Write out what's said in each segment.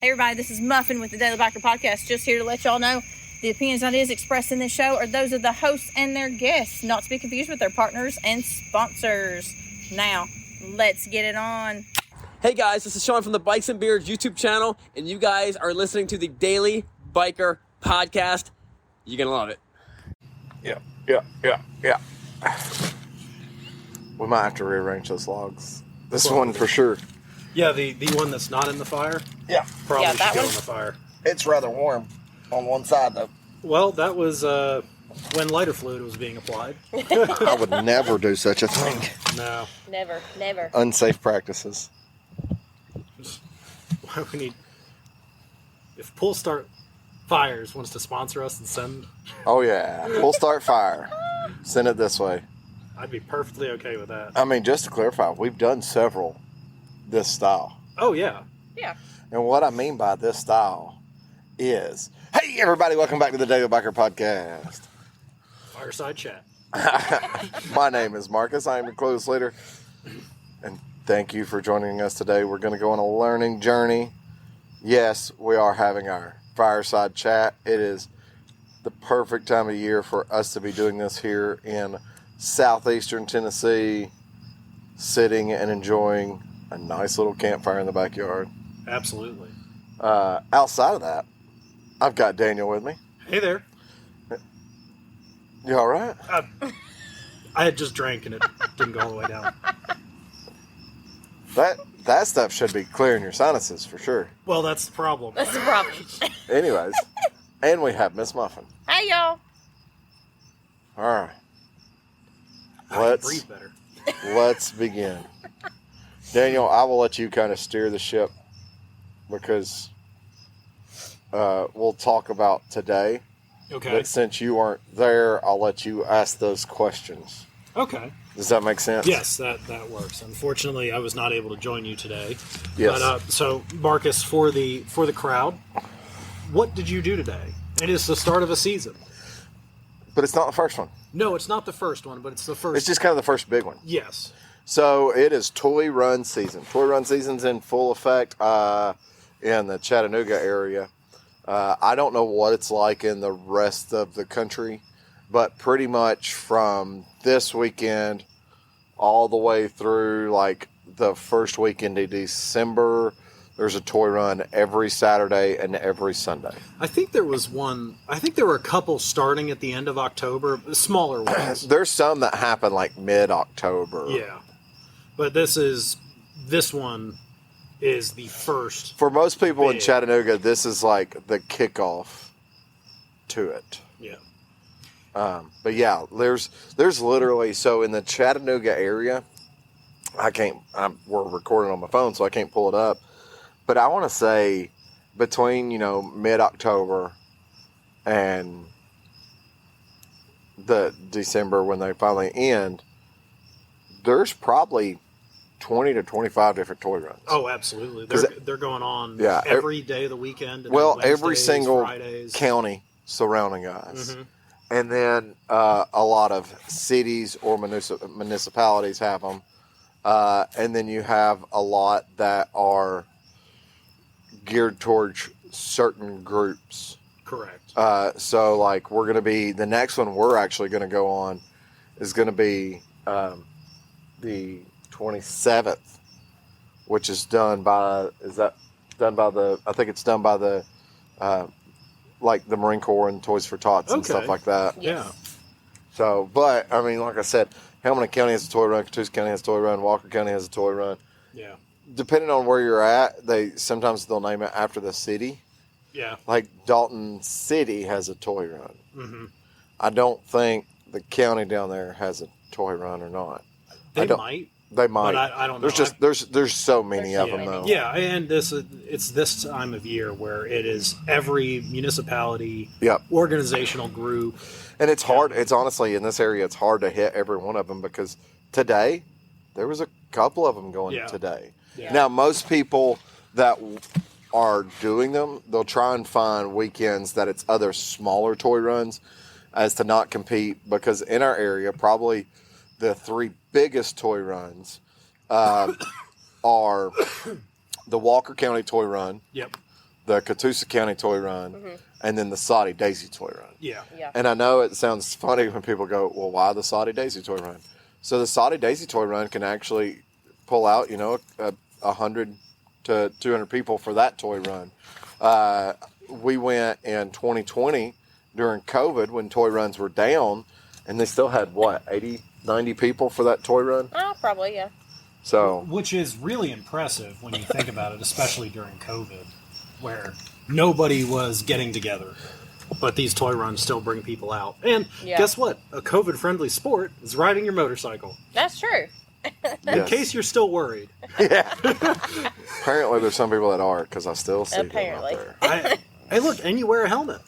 Hey everybody, this is Muffin with the Daily Biker Podcast. Just here to let y'all know the opinions and ideas expressed in this show are those of the hosts and their guests, not to be confused with their partners and sponsors. Now, let's get it on. Hey guys, this is Sean from the Bikes and Beards YouTube channel, and you guys are listening to the Daily Biker Podcast. You're gonna love it. Yeah. We might have to rearrange those logs. This one for sure. Yeah, the one that's not in the fire? Yeah. Probably Yeah, should that go one. in the fire. It's rather warm on one side, though. Well, that was when lighter fluid was being applied. I would never do such a thing. No. Never. Unsafe practices. Why we need... If Pull Start Fires wants to sponsor us and send, Oh, yeah. Full start fire. Send it this way. I'd be perfectly okay with that. I mean, just to clarify, we've done several this style. Oh, yeah. Yeah. And what I mean by this style is, hey, everybody, welcome back to the Daily Biker Podcast. Fireside chat. My name is Marcus. I am your clueless leader. And thank you for joining us today. We're going to go on a learning journey. Yes, we are having our fireside chat. It is the perfect time of year for us to be doing this here in southeastern Tennessee, sitting and enjoying a nice little campfire in the backyard. Absolutely. Outside of that, I've got Daniel with me. Hey there. You all right? I had just drank and it didn't go all the way down. That stuff should be clearing your sinuses for sure. Well, that's the problem. That's the problem. Anyways, and we have Miss Muffin. Hey y'all. All right. I can breathe better. Let's begin. Daniel, I will let you kind of steer the ship because we'll talk about today. Okay. But since you aren't there, I'll let you ask those questions. Okay. Does that make sense? Yes, that works. Unfortunately, I was not able to join you today. Yes. But, so, Marcus, for the crowd, what did you do today? It is the start of a season. But it's not the first one. No, it's not the first one, but it's the first. It's just kind of the first big one. Yes. So it is toy run season. Toy run season's in full effect in the Chattanooga area. I don't know what it's like in the rest of the country, but pretty much from this weekend all the way through like the first weekend of December, there's a toy run every Saturday and every Sunday. I think there were a couple starting at the end of October, smaller ones. There's some that happen like mid-October. Yeah. But this one is the first. For most people in big. Chattanooga, this is like the kickoff to it. Yeah. But yeah, there's literally, so in the Chattanooga area, we're recording on my phone, so I can't pull it up. But I want to say between, mid-October and the December when they finally end, there's probably 20 to 25 different toy runs. Oh, absolutely. They're going on every day of the weekend. And well, then every Wednesdays, single Fridays. county surrounding us. Mm-hmm. And then a lot of cities or municipalities have them. And then you have a lot that are geared towards certain groups. Correct. So, like, we're going to be, the next one we're actually going to go on is going to be the 27th, which is done by, I think it's done by the, like the Marine Corps and Toys for Tots and stuff like that. Yeah. So, but, I mean, like I said, Hamilton County has a toy run, Catoosa County has a toy run, Walker County has a toy run. Yeah. Depending on where you're at, sometimes they'll name it after the city. Yeah. Like Dalton City has a toy run. Mm-hmm. I don't think the county down there has a toy run or not. They might. They might. But I don't know. There's so many of them though. Yeah, and it's this time of year where it is every municipality, organizational group. And it's hard. It's honestly, in this area, it's hard to hit every one of them because today, there was a couple of them going today. Yeah. Now, most people that are doing them, they'll try and find weekends that it's other smaller toy runs as to not compete, because in our area, probably the three biggest toy runs are the Walker County Toy Run, the Catoosa County Toy Run, and then the Soddy Daisy Toy Run. Yeah. And I know it sounds funny when people go, well, why the Soddy Daisy Toy Run? So the Soddy Daisy Toy Run can actually pull out, 100 to 200 people for that toy run. We went in 2020 during COVID when toy runs were down, and they still had, 80, 90 people for that toy run? Probably, yeah. So, which is really impressive when you think about it, especially during COVID, where nobody was getting together. But these toy runs still bring people out. And guess what? A COVID-friendly sport is riding your motorcycle. That's true. In case you're still worried. Yeah. Apparently there's some people that are, because I still see them out there. Hey, look, and you wear a helmet.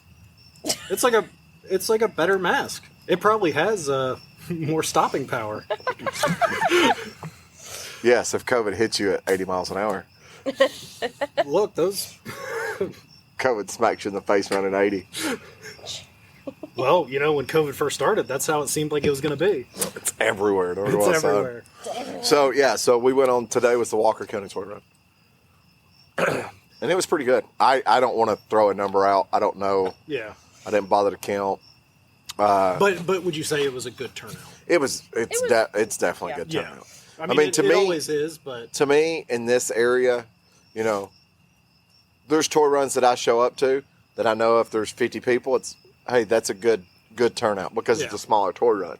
It's like a better mask. It probably has more stopping power. Yes, if COVID hits you at 80 miles an hour. Look, those... COVID smacks you in the face running 80. Well, when COVID first started, that's how it seemed like it was going to be. It's everywhere. It's everywhere. So we went on, today was the Walker County Toy Run. And it was pretty good. I don't want to throw a number out. I don't know. Yeah. I didn't bother to count. But would you say it was a good turnout? It's definitely a good turnout. Yeah. I mean, to me, it always is, but... To me, in this area, there's toy runs that I show up to that I know if there's 50 people, that's a good turnout because it's a smaller toy run.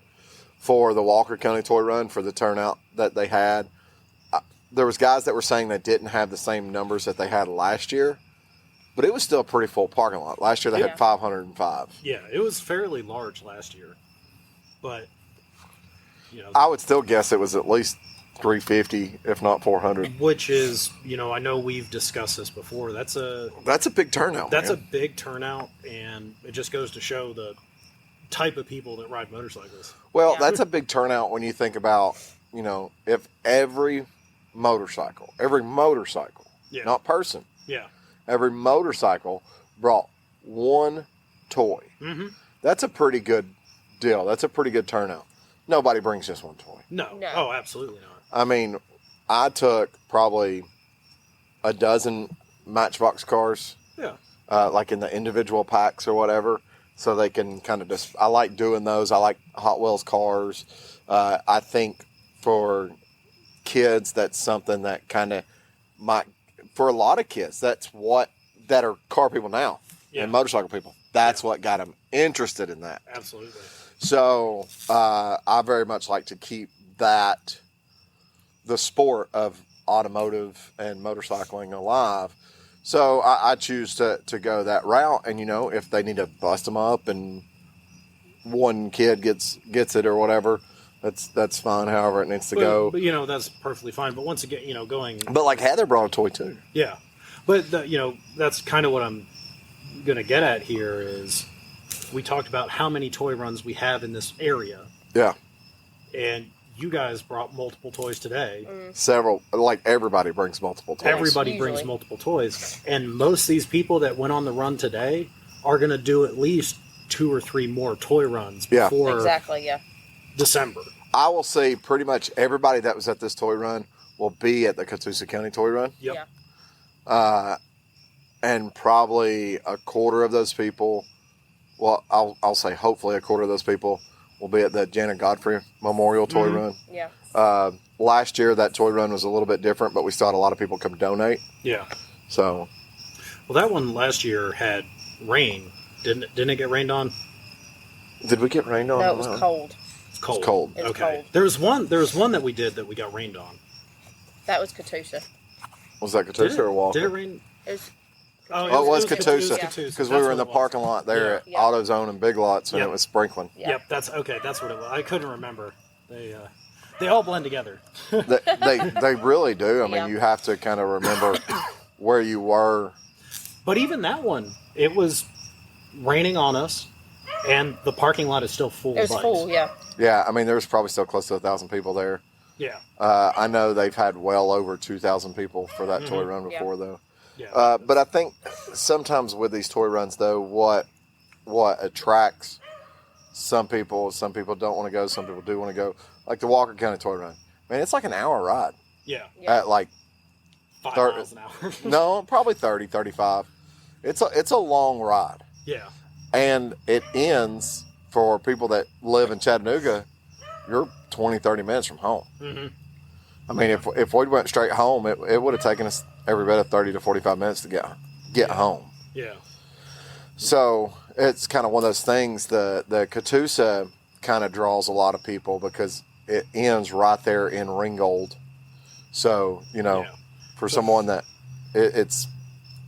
For the Walker County Toy Run, for the turnout that they had, there was guys that were saying they didn't have the same numbers that they had last year, but it was still a pretty full parking lot. Last year they had 505. Yeah, it was fairly large last year, but I would still guess it was at least 350, if not 400. Which is, I know we've discussed this before. That's a big turnout. That's a big turnout, and it just goes to show the type of people that ride motorcycles. Well, that's a big turnout when you think about, if every motorcycle, not person, every motorcycle brought one toy. Mm-hmm. That's a pretty good deal. That's a pretty good turnout. Nobody brings just one toy. No. Oh, absolutely not. I mean, I took probably a dozen Matchbox cars. Yeah. Like in the individual packs or whatever. So they can kind of I like doing those. I like Hot Wheels cars. I think for kids, that's something that kind of for a lot of kids, that are car people now and motorcycle people. That's what got them interested in that. Absolutely. So I very much like to keep the sport of automotive and motorcycling alive. So I choose to go that route. And, if they need to bust them up and one kid gets it or whatever, that's fine, however it needs to go. But, that's perfectly fine. But once again, going... But, like, Heather brought a toy, too. Yeah. But, that's kind of what I'm going to get at here is we talked about how many toy runs we have in this area. Yeah. And you guys brought multiple toys today. Several, like everybody brings multiple toys. Everybody brings multiple toys. And most of these people that went on the run today are going to do at least 2 or 3 more toy runs before December. I will say pretty much everybody that was at this toy run will be at the Catoosa County Toy Run. Yep. Yeah. And probably a quarter of those people, well, I'll say hopefully a quarter of those people will be at the Janet Godfrey Memorial Toy Run. Yeah. Last year, that toy run was a little bit different, but we still had a lot of people come donate. Yeah. So. Well, that one last year had rain. Didn't it get rained on? Did we get rained on? No, it was cold. It's cold. It's cold. It was okay. cold. There was one that we did that we got rained on. That was Catoosa. Was that Catoosa or Walker? Did it rain? It was... Oh, it was Catoosa. Catoosa. Because we were in the parking lot there at AutoZone and Big Lots, and it was sprinkling. Yep, that's what it was. I couldn't remember. They all blend together. they really do. I mean, you have to kind of remember where you were. But even that one, it was raining on us, and the parking lot is still full. It was full, yeah. Yeah, I mean, there was probably still close to 1,000 people there. Yeah. I know they've had well over 2,000 people for that toy run before, though. Yeah. But I think sometimes with these toy runs, though, what attracts some people don't want to go, some people do want to go. Like the Walker County Toy Run. Man, it's like an hour ride. Yeah. At like 5 miles an hour. No, probably 30, 35. It's a long ride. Yeah. And it ends for people that live in Chattanooga, you're 20, 30 minutes from home. Mm-hmm. I mean, if we went straight home, it would have taken us every bit of 30 to 45 minutes to get home. Yeah. So it's kind of one of those things. The Catoosa kind of draws a lot of people because it ends right there in Ringgold. So, for someone that it's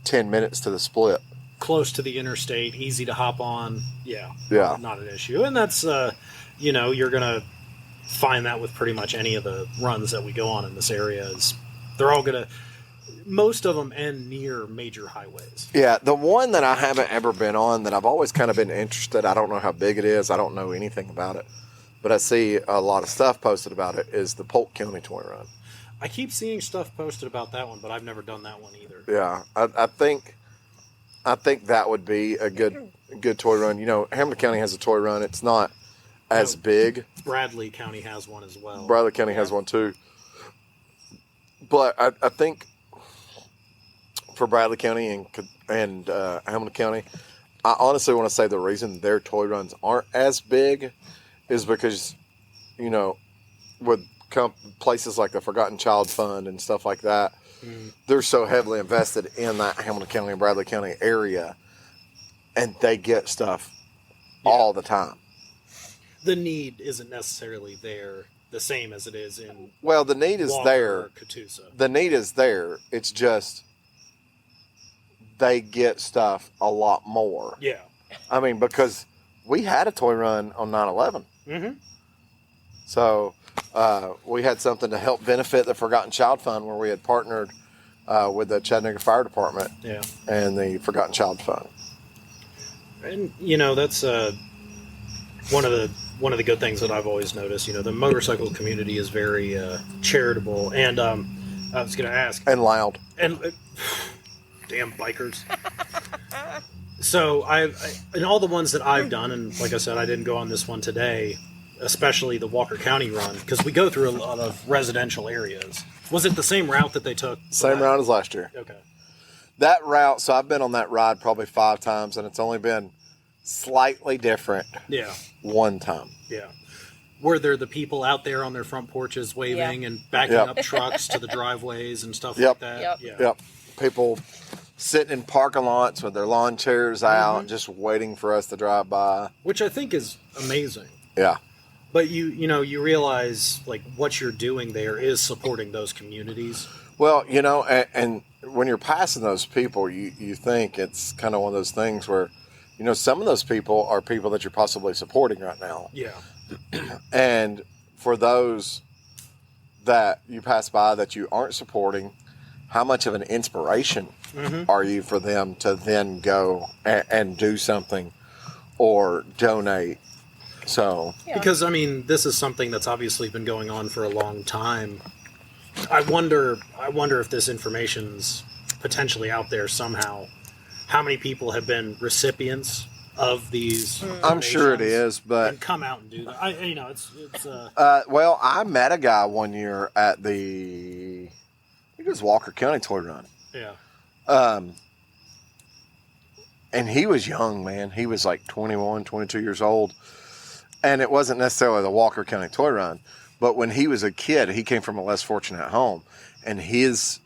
10 minutes to the split. Close to the interstate, easy to hop on. Yeah. Yeah. Not an issue. And that's, you're going to find that with pretty much any of the runs that we go on in this area. They're all going to, most of them end near major highways. Yeah. The one that I haven't ever been on that I've always kind of been interested, I don't know how big it is. I don't know anything about it. But I see a lot of stuff posted about it, is the Polk County Toy Run. I keep seeing stuff posted about that one, but I've never done that one either. Yeah. I think that would be a good toy run. Hamilton County has a toy run. It's not as big. Bradley County has one as well. Bradley County has one too. But I think for Bradley County and Hamilton County, I honestly want to say the reason their toy runs aren't as big is because, with places like the Forgotten Child Fund and stuff like that, they're so heavily invested in that Hamilton County and Bradley County area, and they get stuff all the time. The need isn't necessarily there the same as it is in the need is Walker there. Or Catoosa. The need is there. It's just they get stuff a lot more. Yeah. I mean, because we had a toy run on 9/11. Mm-hmm. So we had something to help benefit the Forgotten Child Fund, where we had partnered with the Chattanooga Fire Department and the Forgotten Child Fund. And that's one of the good things that I've always noticed. The motorcycle community is very charitable, and I was going to ask, and loud, and damn bikers. So in all the ones that I've done, and like I said, I didn't go on this one today, especially the Walker County run, because we go through a lot of residential areas. Was it the same route that they took? Same route as last year. Okay. That route, so I've been on that ride probably 5 times, and it's only been slightly different one time. Yeah. Were there the people out there on their front porches waving and backing up trucks to the driveways and stuff like that? Yep. People sitting in parking lots with their lawn chairs out, just waiting for us to drive by. Which I think is amazing. Yeah. But you realize like what you're doing there is supporting those communities. Well, and when you're passing those people, you think it's kind of one of those things where, some of those people are people that you're possibly supporting right now. Yeah. And for those that you pass by that you aren't supporting, how much of an inspiration are you for them to then go and do something or donate? So, because this is something that's obviously been going on for a long time. I wonder if this information's potentially out there somehow. How many people have been recipients of these? I'm sure it is, but and come out and do that. It's. Well, I met a guy one year at I think it was Walker County Toy Run. Yeah. And he was young, man. He was like 21, 22 years old. And it wasn't necessarily the Walker County Toy Run, but when he was a kid, he came from a less fortunate home, and his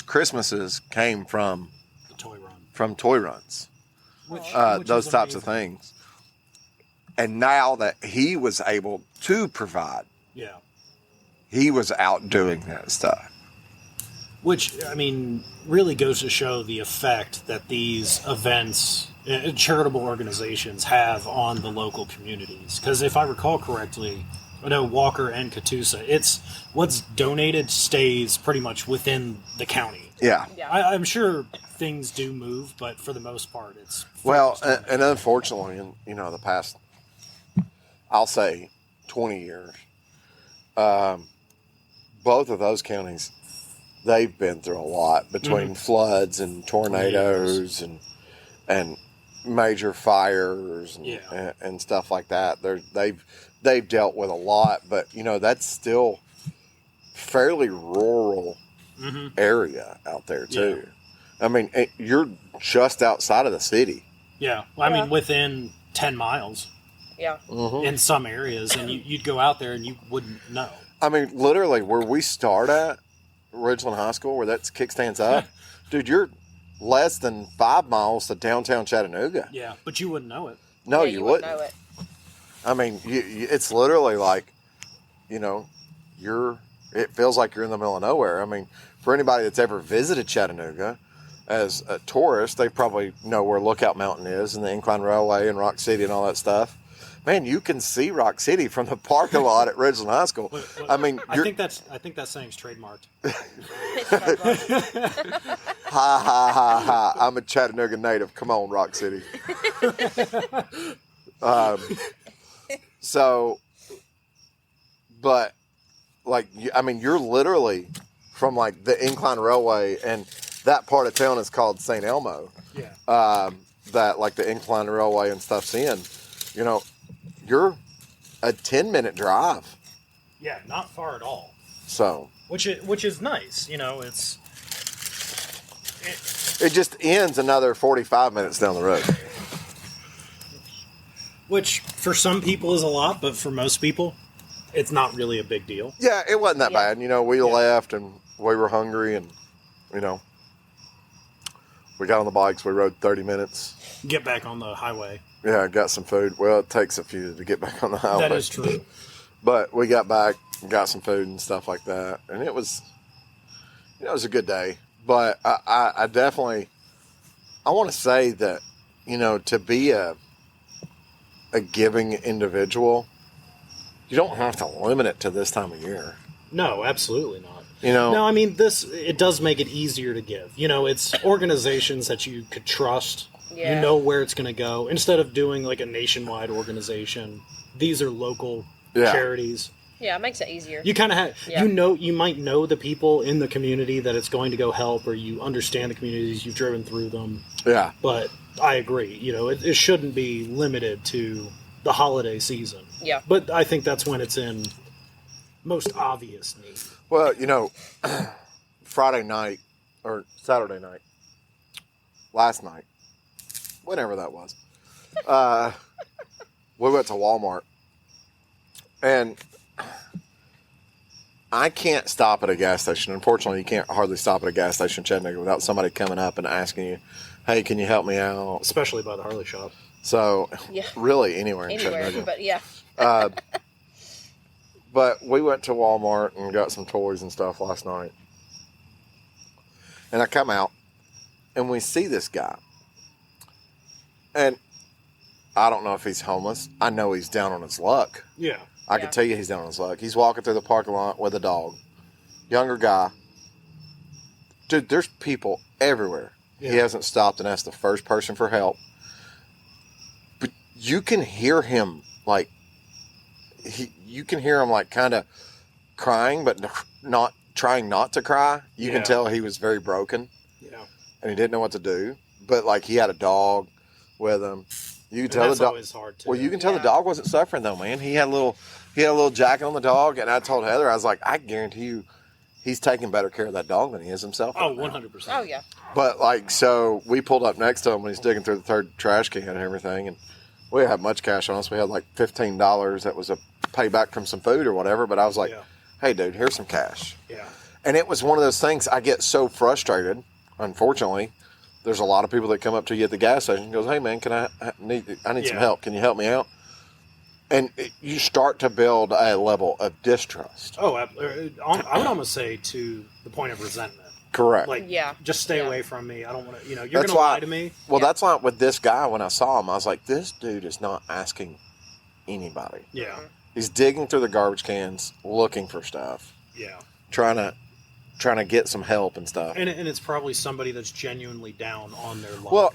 Christmases came from the toy run, from toy runs, which those types of things. And now that he was able to provide, he was out doing that stuff. Which, really goes to show the effect that these events, charitable organizations, have on the local communities. Because if I recall correctly, I know Walker and Catoosa, it's what's donated stays pretty much within the county. Yeah. I'm sure things do move, but for the most part, it's... Well, and unfortunately, in the past, I'll say 20 years, both of those counties, they've been through a lot between floods and tornadoes and major fires and stuff like that. They've dealt with a lot, but that's still fairly rural area out there too. I mean, you're just outside of the city. Yeah. Well, I mean, within 10 miles. Yeah. Mm-hmm. In some areas, and you'd go out there and you wouldn't know. I mean, literally, where we start at, Ridgeland High School, where that kickstand's up, dude, you're less than 5 miles to downtown Chattanooga. Yeah, but you wouldn't know it. No, Yeah, you wouldn't. know it. I mean, it's literally like, it feels like you're in the middle of nowhere. I mean, for anybody that's ever visited Chattanooga as a tourist, they probably know where Lookout Mountain is and the Incline Railway and Rock City and all that stuff. Man, you can see Rock City from the parking lot at Ridgeland High School. I mean, I think that saying's trademarked. Ha ha ha ha! I'm a Chattanooga native. Come on, Rock City. But like, I mean, you're literally from like the Incline Railway, and that part of town is called St. Elmo. Yeah. That like the Incline Railway and stuff's in. You're a 10-minute drive. Yeah, not far at all. So. Which is nice. It just ends another 45 minutes down the road. Which for some people is a lot, but for most people, it's not really a big deal. Yeah, it wasn't that bad. We left and we were hungry and, we got on the bikes. We rode 30 minutes. Get back on the highway. Yeah, got some food. Well, it takes a few to get back on the highway. That is true. But we got back and got some food and stuff like that. And it was a good day. But I definitely, I want to say that, to be a giving individual, you don't have to limit it to this time of year. No, absolutely not. No, I mean, it does make it easier to give. It's organizations that you could trust. Yeah. You know where it's going to go. Instead of doing like a nationwide organization, these are local charities. Yeah, it makes it easier. You kind of have, you might know the people in the community that it's going to go help, or you understand the communities, you've driven through them. Yeah. But I agree, it shouldn't be limited to the holiday season. Yeah. But I think that's when it's in most obvious need. Well, Friday night or Saturday night, last night, whenever that was, we went to Walmart, and I can't stop at a gas station. Unfortunately, you can't hardly stop at a gas station in Chattanooga without somebody coming up and asking you, hey, can you help me out? Especially by the Harley shop. So, really anywhere in Chattanooga. But yeah. But we went to Walmart and got some toys and stuff last night. And I come out, and we see this guy. And I don't know if he's homeless. I know he's down on his luck. Yeah. I can tell you he's down on his luck. He's walking through the parking lot with a dog. Younger guy. Dude, there's people everywhere. Yeah. He hasn't stopped and asked the first person for help. But you can hear him, like, kind of crying, but not trying not to cry. You can tell he was very broken. Yeah. And he didn't know what to do. But, like, he had a dog with him. You can tell the dog. Always hard to. Well, you can tell the dog wasn't suffering though, man. He had a little jacket on the dog, and I told Heather, I was like, I guarantee you, he's taking better care of that dog than he is himself. Oh, 100%. Oh yeah. But like, so we pulled up next to him when he's digging through the third trash can and everything, and we didn't have much cash on us. We had like $15 that was a payback from some food or whatever. But I was like, hey, dude, here's some cash. Yeah. And it was one of those things. I get so frustrated. Unfortunately, there's a lot of people that come up to you at the gas station and goes, hey, man, I need some help. Can you help me out? And you start to build a level of distrust. Oh, I would almost say to the point of resentment. Correct. Like, just stay away from me. I don't want to, you're going to lie to me. Well, that's why with this guy, when I saw him, I was like, this dude is not asking anybody. Yeah. He's digging through the garbage cans, looking for stuff. Yeah. Trying to get some help and stuff. And it's probably somebody that's genuinely down on their luck. Well,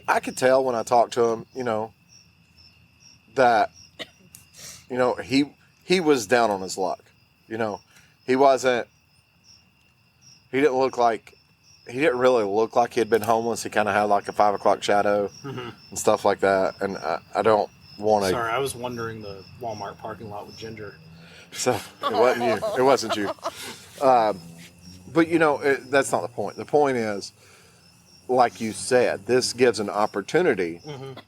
I could tell when I talked to him, that, he was down on his luck. He didn't really look like he had been homeless. He kind of had like a 5 o'clock shadow and stuff like that. And I don't want to. Sorry, I was wandering the Walmart parking lot with Ginger. So it wasn't you. It wasn't you. But that's not the point. The point is, like you said, this gives an opportunity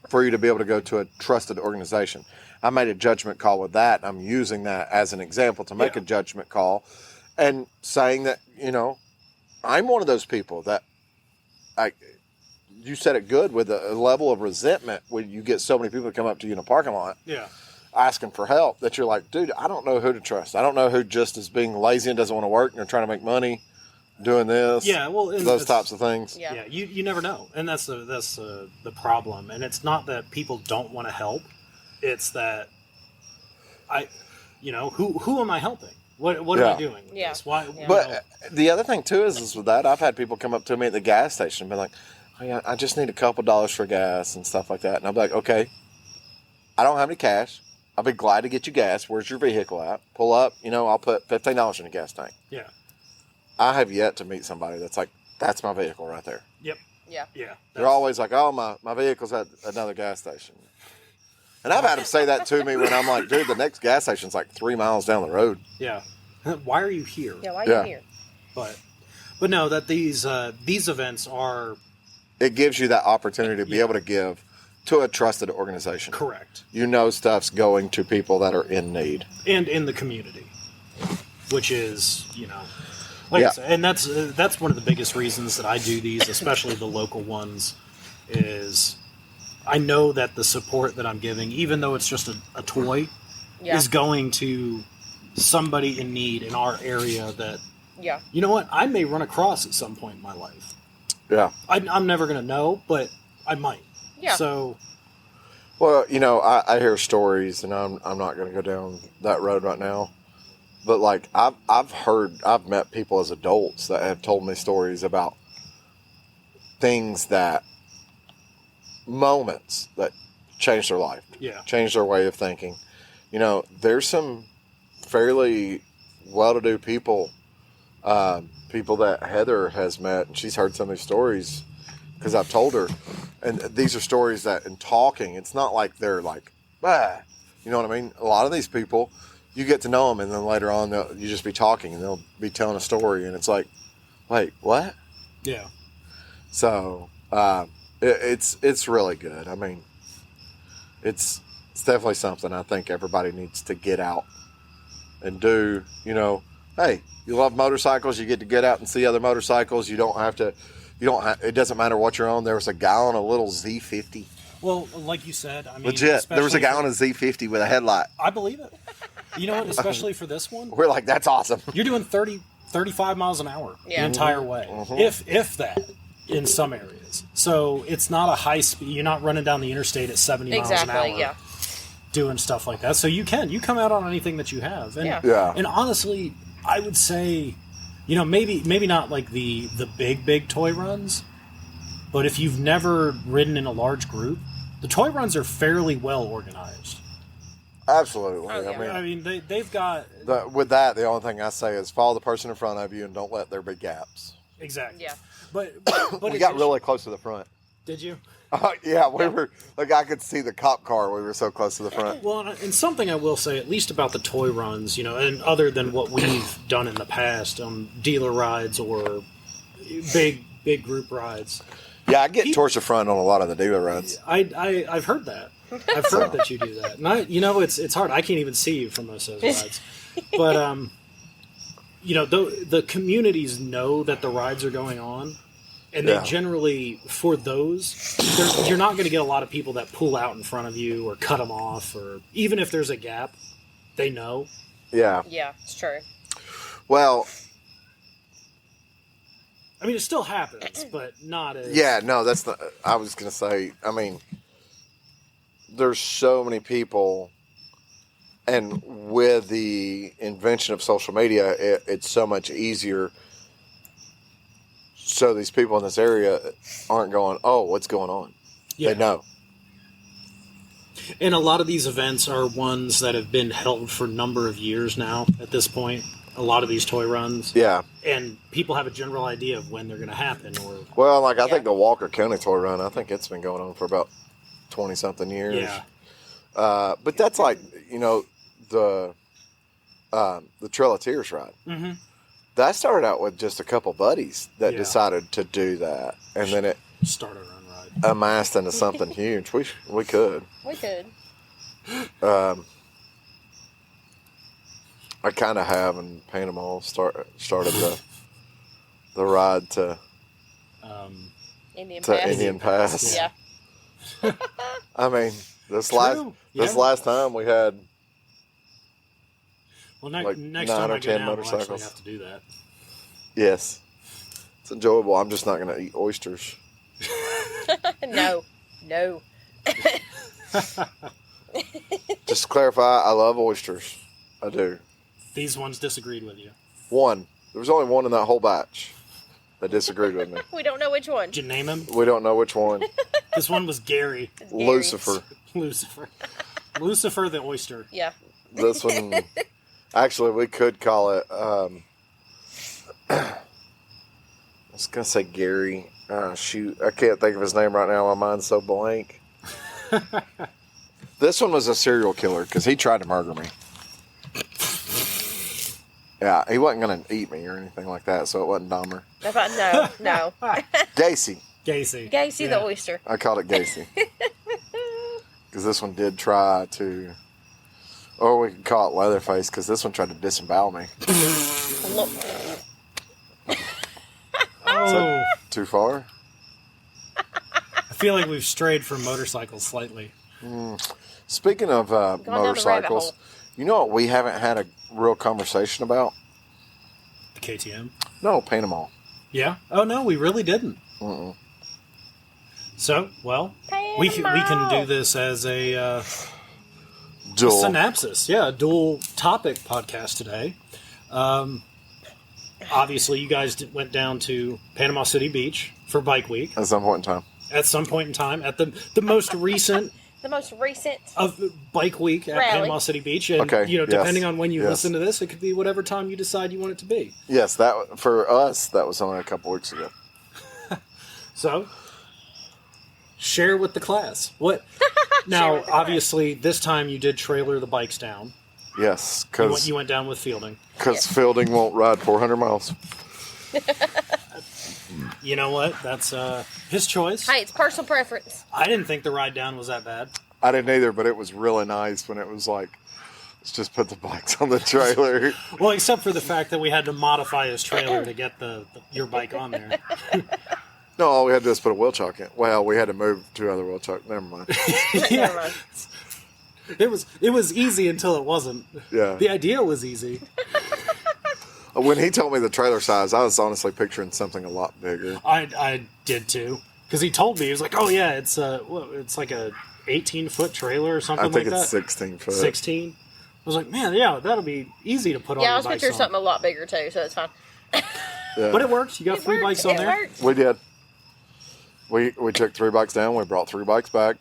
for you to be able to go to a trusted organization. I made a judgment call with that. I'm using that as an example to make a judgment call and saying that, I'm one of those people that you said it good with a level of resentment when you get so many people to come up to you in a parking lot asking for help that you're like, dude, I don't know who to trust. I don't know who just is being lazy and doesn't want to work and they're trying to make money doing this. Yeah, well, those types of things. Yeah, you never know, and that's the problem. And it's not that people don't want to help; it's that who am I helping? What am I doing with this? Why? But the other thing too is with that, I've had people come up to me at the gas station and be like, "Hey, I just need a couple dollars for gas and stuff like that," and I'm like, "Okay, I don't have any cash. I'll be glad to get you gas. Where's your vehicle at? Pull up. I'll put $15 in the gas tank." Yeah. I have yet to meet somebody that's like, that's my vehicle right there. Yep. Yeah. They're always like, oh, my vehicle's at another gas station. And I've had them say that to me when I'm like, dude, the next gas station's like 3 miles down the road. Yeah. Why are you here? Yeah, why are you here? But no, that these events are... It gives you that opportunity to be able to give to a trusted organization. Correct. Stuff's going to people that are in need. And in the community, which is, I said, and that's one of the biggest reasons that I do these, especially the local ones, is I know that the support that I'm giving, even though it's just a toy, is going to somebody in need in our area that, you know what, I may run across at some point in my life. Yeah. I'm never going to know, but I might. Yeah. So... Well, I hear stories, and I'm not going to go down that road right now. But like I've met people as adults that have told me stories about moments that changed their life, changed their way of thinking. There's some fairly well-to-do people, people that Heather has met, and she's heard some of these stories because I've told her. And these are stories that in talking, it's not like they're like, you know what I mean? A lot of these people, you get to know them, and then later on, you just be talking, and they'll be telling a story, and it's like, wait, what? Yeah. So it's really good. I mean, it's definitely something I think everybody needs to get out and do. Hey, you love motorcycles, you get to get out and see other motorcycles. You don't have to. It doesn't matter what you're on. There was a guy on a little Z50. Well, like you said, I mean, legit. There was a guy on a Z50 with a headlight. I believe it. You know what? Especially for this one, we're like, that's awesome. You're doing 35 miles an hour the entire way, if that, in some areas. So it's not a high speed. You're not running down the interstate at 70 miles an hour, doing stuff like that. So you come out on anything that you have, and and honestly, I would say, maybe not like the big toy runs, but if you've never ridden in a large group, the toy runs are fairly well organized. Absolutely. Oh, yeah. I mean, they've got... With that, the only thing I say is follow the person in front of you and don't let there be gaps. Exactly. Yeah. But we got really close to the front. Did you? Yeah, we were... Like, I could see the cop car. We were so close to the front. Well, and something I will say, at least about the toy runs, and other than what we've done in the past on dealer rides or big group rides. Yeah, I get towards the front on a lot of the dealer runs. I've heard that. I've heard that you do that. And it's hard. I can't even see you from most of those rides. But, the communities know that the rides are going on. And they generally, for those, you're not going to get a lot of people that pull out in front of you or cut them off. Or even if there's a gap, they know. Yeah. Yeah, it's true. Well... I mean, it still happens, but not as... Yeah, no, that's the... I was going to say, I mean... There's so many people, and with the invention of social media, it's so much easier. So these people in this area aren't going, oh, what's going on? Yeah. They know. And a lot of these events are ones that have been held for a number of years now at this point. A lot of these toy runs. Yeah. And people have a general idea of when they're going to happen. Well, like I think the Walker County toy run, I think it's been going on for about 20-something years. Yeah. But that's like, the Trail of Tears ride. Mm-hmm. That started out with just a couple buddies that decided to do that. And then Start our own ride. amassed into something huge. We could. We could. I kind of have in Panama started the ride to Indian Pass. Indian Pass. Yeah. I mean, this True. last time we had Well, like next 9 time or I go 10 down, we'll actually motorcycles. have to do that. yes, it's enjoyable. I'm just not going to eat oysters. No. Just to clarify, I love oysters. I do. These ones disagreed with you. One. There was only one in that whole batch that disagreed with me. We don't know which one. Did you name him? We don't know which one. This one was Gary. It's Gary's. Lucifer. Lucifer the oyster. Yeah. This one, actually, we could call it. I was gonna say Gary. Shoot, I can't think of his name right now. My mind's so blank. This one was a serial killer because he tried to murder me. Yeah, he wasn't gonna eat me or anything like that, so it wasn't Dahmer. No. Gacy. Gacy. Gacy the oyster. I called it Gacy because this one did try to. Or we could call it Leatherface because this one tried to disembowel me. Look. Oh, Too far? I feel like we've strayed from motorcycles slightly. Speaking of down the rabbit motorcycles, hole. you know what we haven't had a real conversation about? The KTM. No, Panama. Yeah. Oh no, we really didn't. Mm-mm. So, well, we can do this as a Dual. synopsis. Yeah, a dual topic podcast today. Obviously, you guys went down to Panama City Beach for Bike Week At some point in time. at some point in time at the most recent The most recent. of Bike Week at Rally. Panama City Beach, and Okay, yes, depending on when you yes. listen to this, it could be whatever time you decide you want it to be. Yes, that for us, that was only a couple weeks ago. So, share with the class. What? Now, with the class. obviously, this time you did trailer the bikes down. Yes, You went down with Fielding. because Fielding won't ride 400 miles. You know what? That's his choice. Hey, it's personal preference. I didn't think the ride down was that bad. I didn't either, but it was really nice when it was like, let's just put the bikes on the trailer. Well, except for the fact that we had to modify his trailer to get your bike on there. No, all we had to do was put a wheel chock in. Well, we had to move 2 other wheel chocks. Never mind. Never mind. It was easy until it wasn't. Yeah. The idea was easy. When he told me the trailer size, I was honestly picturing something a lot bigger. I did too, because he told me he was like, "Oh yeah, it's like a 18-foot trailer or something I think like that." it's 16 foot. 16. I was like, man, yeah, that'll be easy to put on. Yeah, I your was bikes picturing on. something a lot bigger too, so it's fine. Yeah. But it worked. You got 3 bikes on It there. worked. We did. We took 3 bikes down. We brought 3 bikes back.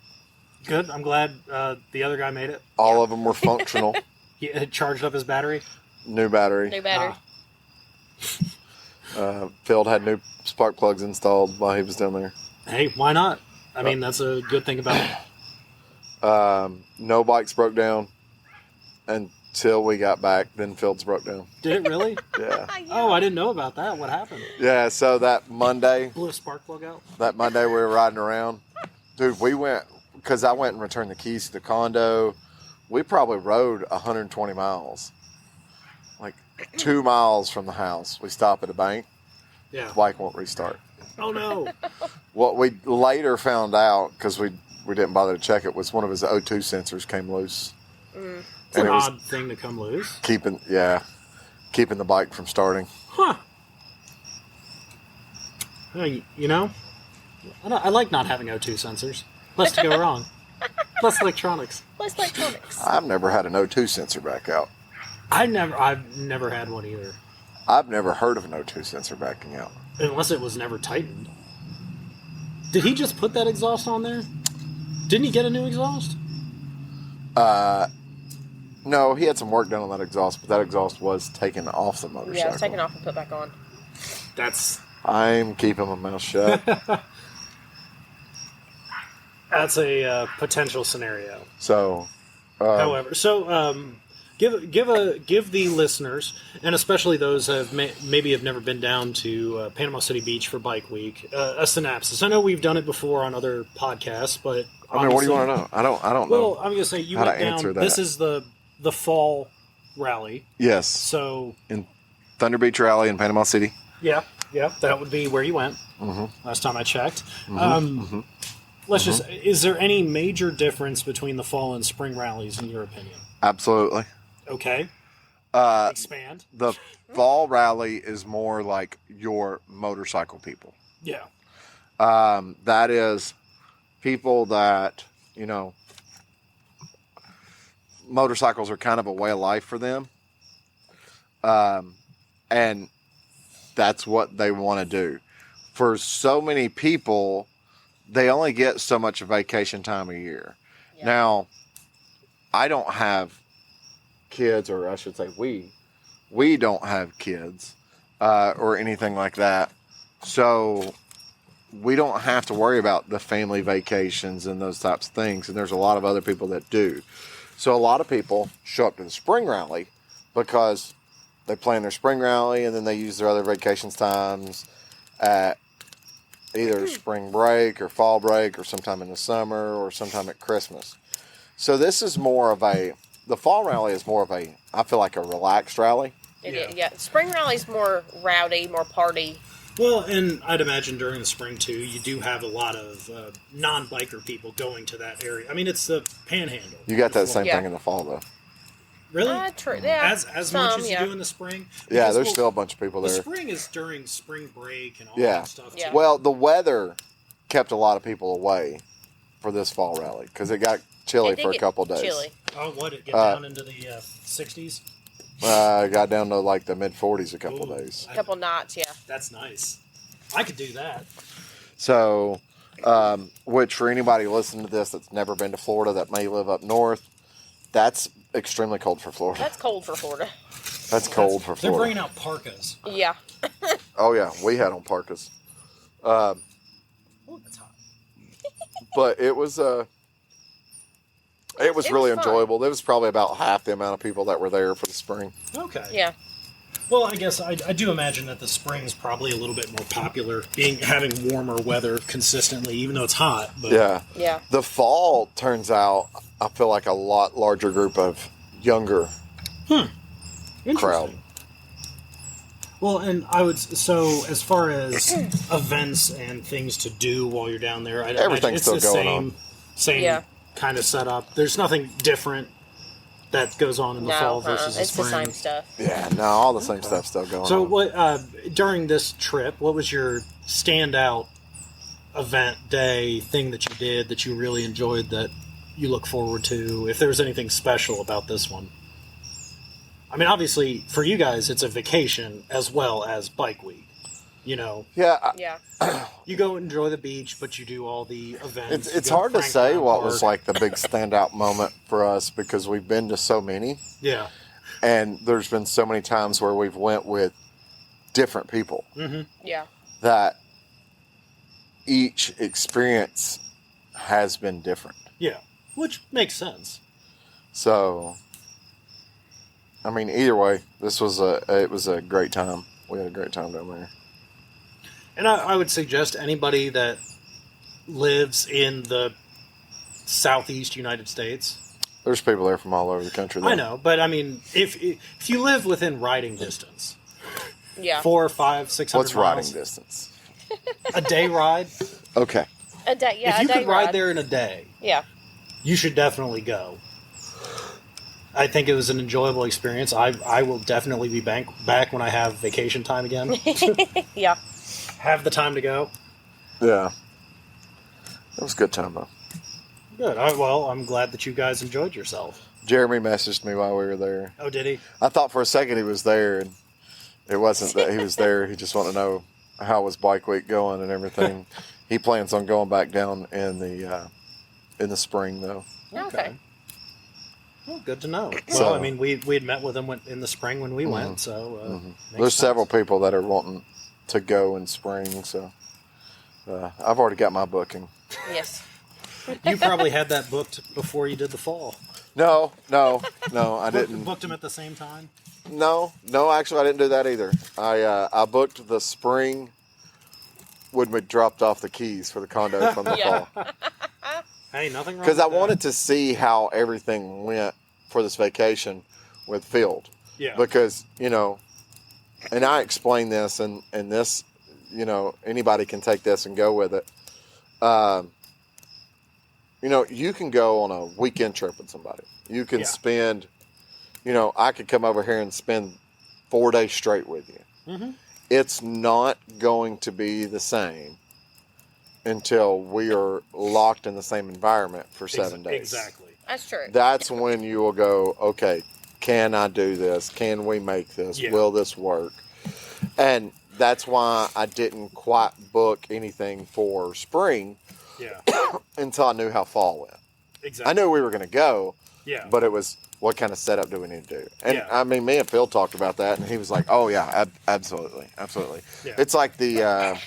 Good. I'm glad the other guy made it. All of them were functional. He had charged up his battery. New battery. New battery. Field had new spark plugs installed while he was down there. Hey, why not? I mean, that's a good thing about it. No bikes broke down until we got back. Then Field's broke down. Did it really? Yeah. Oh, I didn't know about that. What happened? Yeah. So that Monday Blew a spark plug out? we were riding around. Dude, we went, because I went and returned the keys to the condo. We probably rode 120 miles. Like 2 miles from the house. We stop at a bank. Yeah. Bike won't restart. Oh, no. What we later found out, because we didn't bother to check it, was one of his O2 sensors came loose. It's an odd thing to come loose. keeping the bike from starting. Huh. Hey, I like not having O2 sensors. Less to go wrong. Less electronics. Less electronics. I've never had an O2 sensor back out. I've never had one either. I've never heard of an O2 sensor backing out. Unless it was never tightened. Did he just put that exhaust on there? Didn't he get a new exhaust? No, he had some work done on that exhaust, but that exhaust was taken off the motorcycle. Yeah, it's taken off and put back on. I'm keeping my mouth shut. That's a potential scenario. So, However, Give the listeners, and especially those that maybe have never been down to Panama City Beach for Bike Week, a synopsis. I know we've done it before on other podcasts, but I mean, what do you want to know? I don't know. Well, I'm going to say you how went to down. answer that. This is the fall rally. Yes. So in Thunder Beach Rally in Panama City. Yeah, that would be where you went. Mm-hmm. Last time I checked. Mm-hmm. Let's just. Is there any major difference between the fall and spring rallies in your opinion? Absolutely. Okay. Expand. The fall rally is more like your motorcycle people. Yeah. That is people that, motorcycles are kind of a way of life for them. And that's what they want to do. For so many people, they only get so much vacation time a year. Yeah. Now, I don't have kids, or I should say we don't have kids or anything like that. So we don't have to worry about the family vacations and those types of things. And there's a lot of other people that do. So a lot of people show up to the spring rally because they plan their spring rally and then they use their other vacations times at either spring break or fall break or sometime in the summer or sometime at Christmas. So this is more of the fall rally is more of I feel like a relaxed rally. Yeah. Spring rally's more rowdy, more party. Well, and I'd imagine during the spring, too, you do have a lot of non-biker people going to that area. I mean, it's the panhandle. You got that same thing in the fall, though. Really? True. Yeah. As much as you do in the spring? Yeah, there's still a bunch of people there. The spring is during spring break and all that stuff, too. Well, the weather kept a lot of people away for this fall rally because it got chilly for a couple days. Chilly. Oh, what? It get down into the 60s? Got down to like the mid-40s a couple days. A couple nights, yeah. That's nice. I could do that. So, which for anybody listening to this that's never been to Florida that may live up north, that's extremely cold for Florida. That's cold for Florida. That's cold for Florida. They're bringing out parkas. Yeah. Oh, yeah. We had on parkas. Oh, that's hot. But it was really enjoyable. There was probably about half the amount of people that were there for the spring. Okay. Yeah. Well, I guess I do imagine that the spring's probably a little bit more popular, having warmer weather consistently, even though it's hot. But Yeah. The fall turns out, I feel like a lot larger group of younger crowd. Well, and so as far as events and things to do while you're down there, everything's still going on. Same kind of setup. There's nothing different that goes on in the fall versus the spring. It's the same stuff. Yeah, no, all the same stuff's still going on. So, what during this trip? What was your standout event, day, thing that you did that you really enjoyed that you look forward to? If there was anything special about this one, I mean, obviously for you guys, it's a vacation as well as Bike Week. Yeah. You go enjoy the beach, but you do all the events. It's hard to say what was like the big standout moment for us because we've been to so many. Yeah. And there's been so many times where we've went with different people. Mm-hmm. Yeah. That each experience has been different. Yeah. Which makes sense. So, I mean, either way, it was a great time. We had a great time down there. And I would suggest anybody that lives in the southeast United States. There's people there from all over the country. I know, but I mean, if you live within riding distance, 400, 500, 600 What's miles, riding distance? A day ride. Okay. A day, yeah. If you could ride there in a day, you should definitely go. I think it was an enjoyable experience. I will definitely be back when I have vacation time again. Yeah. Have the time to go. Yeah. It was a good time, though. Good. Well, I'm glad that you guys enjoyed yourself. Jeremy messaged me while we were there. Oh, did he? I thought for a second he was there, and it wasn't that he was there. He just wanted to know how was Bike Week going and everything. He plans on going back down in the spring, though. Okay. Well, good to know. So, well, I mean, we had met with him in the spring when we went, so there's several people that are wanting to go in spring, so I've already got my booking. Yes. You probably had that booked before you did the fall. No, I didn't. Booked them at the same time? No, actually, I didn't do that either. I booked the spring when we dropped off the keys for the condo from the fall. Hey, nothing wrong. Because I with that. wanted to see how everything went for this vacation with Field. Yeah. Because, and I explained this, and this, anybody can take this and go with it. You can go on a weekend trip with somebody. You can spend, I could come over here and spend 4 days straight with you. Mm-hmm. It's not going to be the same until we are locked in the same environment for 7 days. Exactly. That's true. That's when you will go, okay, can I do this? Can we make this? Yeah. Will this work? And that's why I didn't quite book anything for spring until I knew how fall went. Exactly. I knew we were going to go, but it was, what kind of setup do we need to do? And I mean, me and Phil talked about that, and he was like, oh, yeah, absolutely. Yeah. It's like the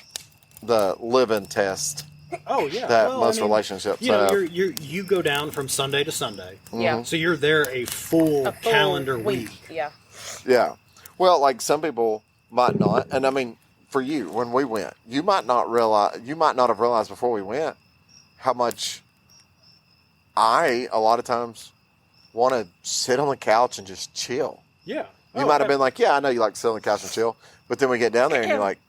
live-in test. Oh yeah, that most relationships have. You go down from Sunday to Sunday. Yeah. So you're there a full calendar week. Yeah. Yeah. Well, like some people might not, and I mean, for you, when we went, you might not have realized before we went how much a lot of times want to sit on the couch and just chill. Yeah. You might have been like, yeah, I know you like to sit on the couch and chill, but then we get down there and you're like,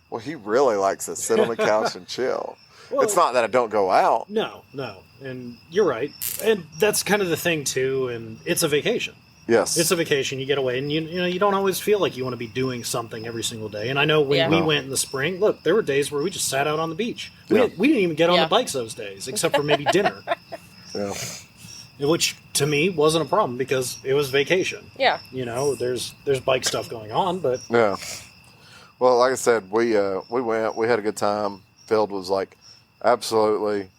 well, he really likes to sit on the couch and chill. Well, it's not that I don't go out. No. And you're right. And that's kind of the thing, too. And it's a vacation. Yes. It's a vacation. You get away. And, you don't always feel like you want to be doing something every single day. And I know when we went in the spring, look, there were days where we just sat out on the beach. We didn't even get on the bikes those days, except for maybe dinner. Yeah. Which, to me, wasn't a problem because it was vacation. Yeah. There's bike stuff going on, but... Yeah. Well, like I said, we went. We had a good time. Phil was like, absolutely.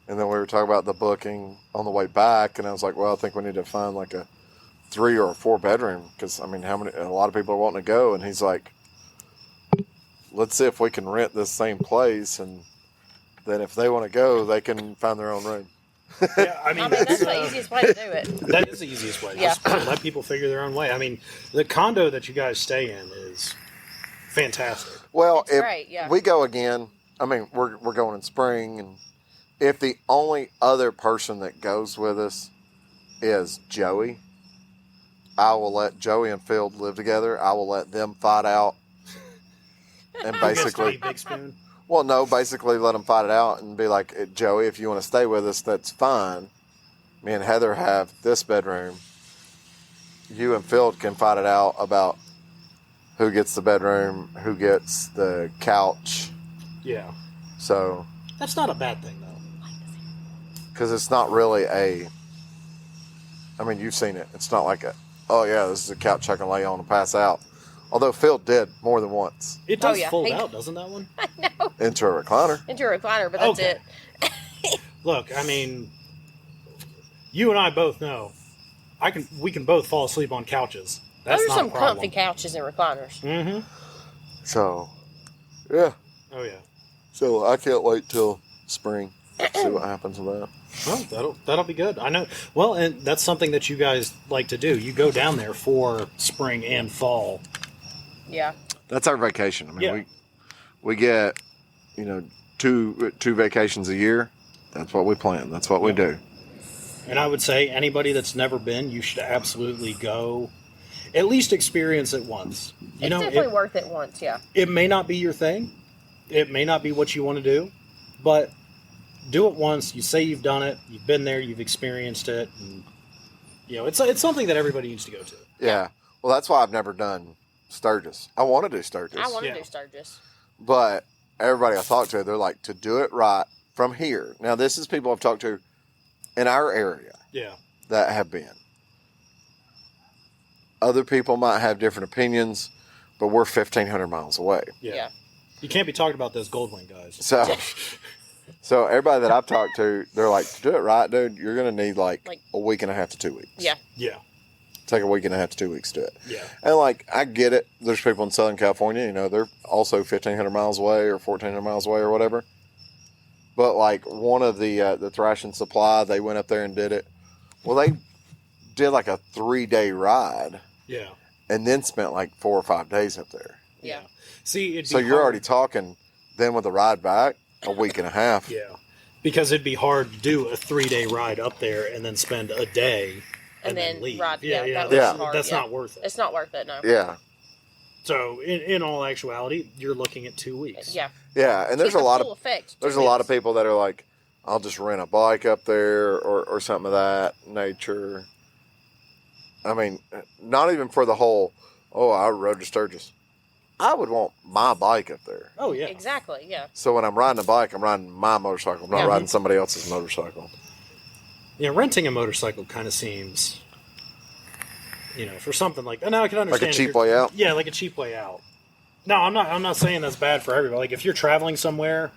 And then we were talking about the booking on the way back, and I was like, well, I think we need to find like a 3 or 4 bedroom because a lot of people are wanting to go, and he's like, let's see if we can rent this same place, and then if they want to go, they can find their own room. Yeah, I mean that's the easiest way to do it. That is the easiest way. Yeah. Just let people figure their own way. I mean, the condo that you guys stay in is fantastic. Well, if great, we go again, I mean, we're going in spring, and if the only other person that goes with us is Joey, I will let Joey and Phil live together. I will let them fight out, and basically, Big Spoon. well, no, basically let them fight it out and be like, Joey, if you want to stay with us, that's fine. Me and Heather have this bedroom. You and Phil can fight it out about who gets the bedroom, who gets the couch. Yeah. So That's not a bad thing, though. because it's not really I mean, you've seen it. It's not like oh yeah, this is a couch I can lay on and pass out. Although Phil did more than once. It does fold out, doesn't that one? I know. Into a recliner. Into a recliner, but that's it. Look, I mean, you and I both know we can both fall asleep on couches. That's Those are not some a problem. comfy couches and recliners. Mm-hmm. So, yeah. Oh yeah. So I can't wait till spring. See what happens with that. Well, that'll be good. I know. Well, and that's something that you guys like to do. You go down there for spring and fall. Yeah. That's our vacation. I mean, Yeah. we get, two vacations a year. That's what we plan. That's what we do. And I would say anybody that's never been, you should absolutely go. At least experience it once. It's definitely worth it once, yeah. It may not be your thing. It may not be what you want to do. But do it once. You say you've done it. You've been there. You've experienced it. And, it's something that everybody needs to go to. Yeah. Well, that's why I've never done Sturgis. I want to do Sturgis. I want to do Sturgis. But everybody I talk to, they're like, to do it right from here. Now, this is people I've talked to in our area that have been. Other people might have different opinions, but we're 1,500 miles away. Yeah. You can't be talking about those gold wing guys. So everybody that I've talked to, they're like, to do it right, dude, you're going to need like a week and a half to 2 weeks. Yeah. Yeah. Take a week and a half to 2 weeks to do it. Yeah. And I get it. There's people in Southern California, they're also 1,500 miles away or 1,400 miles away or whatever. But one of the Thrash and Supply, they went up there and did it. Well, they did like a 3-day ride. Yeah. And then spent like 4 or 5 days up there. Yeah. See, so you're already talking then with the ride back a week and a half. Yeah. Because it'd be hard to do a 3-day ride up there and then spend a day and then leave. Ride. Yeah. That's not worth it. It's not worth it, no. Yeah. So in all actuality, you're looking at 2 weeks. Yeah. Yeah, and there's a lot of effect, there's a lot of people that are like, I'll just rent a bike up there or something of that nature. I mean, not even for the whole, I rode to Sturgis. I would want my bike up there. Oh, yeah. Exactly, yeah. So when I'm riding a bike, I'm riding my motorcycle. I'm not riding somebody else's motorcycle. Yeah, renting a motorcycle kind of seems, for something like that. Now I can understand. Like a cheap way out? Yeah, like a cheap way out. No, I'm not saying that's bad for everybody. Like if you're traveling somewhere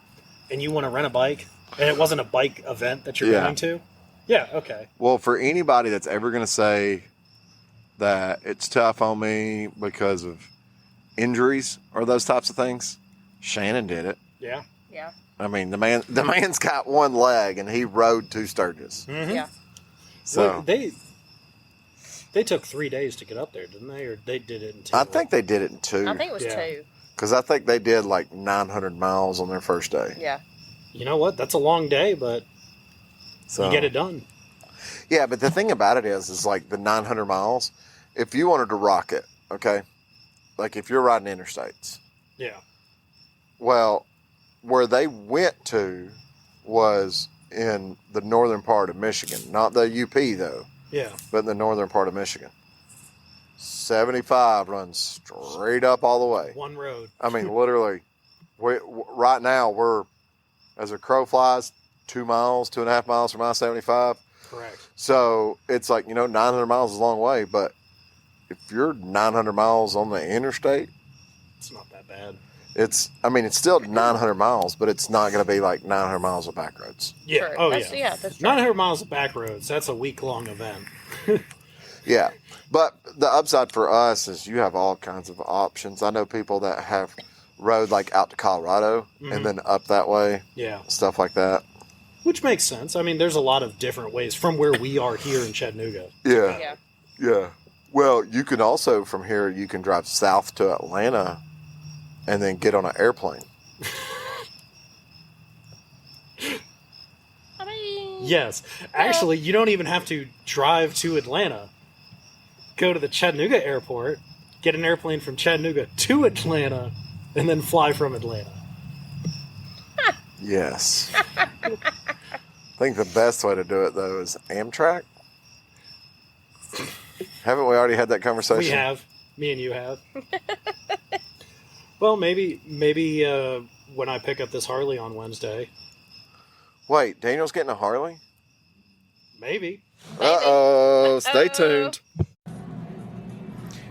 and you want to rent a bike and it wasn't a bike event that you're going to, yeah, okay. Well, for anybody that's ever going to say that it's tough on me because of injuries or those types of things, Shannon did it. Yeah. Yeah. I mean, the man's got one leg and he rode to Sturgis. Mm-hmm. Yeah. So well, they took 3 days to get up there, didn't they? Or they did it in 2? I think they did it in 2. I think it was 2. Because I think they did like 900 miles on their first day. Yeah. You know what? That's a long day, but you get it done. Yeah, but the thing about it is like the 900 miles, if you wanted to rock it, okay? Like if you're riding interstates. Yeah. Well, where they went to was in the northern part of Michigan. Not the UP, though. Yeah. But in the northern part of Michigan. 75 runs straight up all the way. One road. I mean, literally, right now we're, as a crow flies, 2 miles, 2.5 miles from I-75. Correct. So it's like, 900 miles is a long way, but if you're 900 miles on the interstate, it's not that bad. It's still 900 miles, but it's not going to be like 900 miles of back roads. Yeah. True. Oh, That's 900 miles of back roads. That's a week-long event. Yeah. But the upside for us is you have all kinds of options. I know people that have rode like out to Colorado and then up that way. Yeah. Stuff like that. Which makes sense. I mean, there's a lot of different ways from where we are here in Chattanooga. Yeah. Yeah. Yeah. Well, you can also, from here, you can drive south to Atlanta and then get on an airplane. I mean... Yes. Actually, you don't even have to drive to Atlanta. Go to the Chattanooga airport, get an airplane from Chattanooga to Atlanta, and then fly from Atlanta. Yes. I think the best way to do it, though, is Amtrak. Haven't we already had that conversation? We have. Me and you have. Well, maybe when I pick up this Harley on Wednesday. Wait, Daniel's getting a Harley? Maybe. Uh-oh. Stay tuned.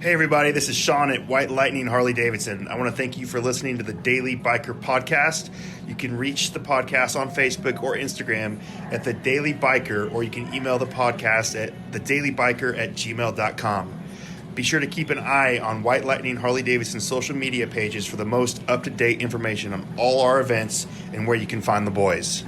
Hey everybody, this is Sean at White Lightning Harley Davidson. I want to thank you for listening to the Daily Biker Podcast. You can reach the podcast on Facebook or Instagram at The Daily Biker, or you can email the podcast at thedailybiker@gmail.com. Be sure to keep an eye on White Lightning Harley Davidson social media pages for the most up-to-date information on all our events and where you can find the boys.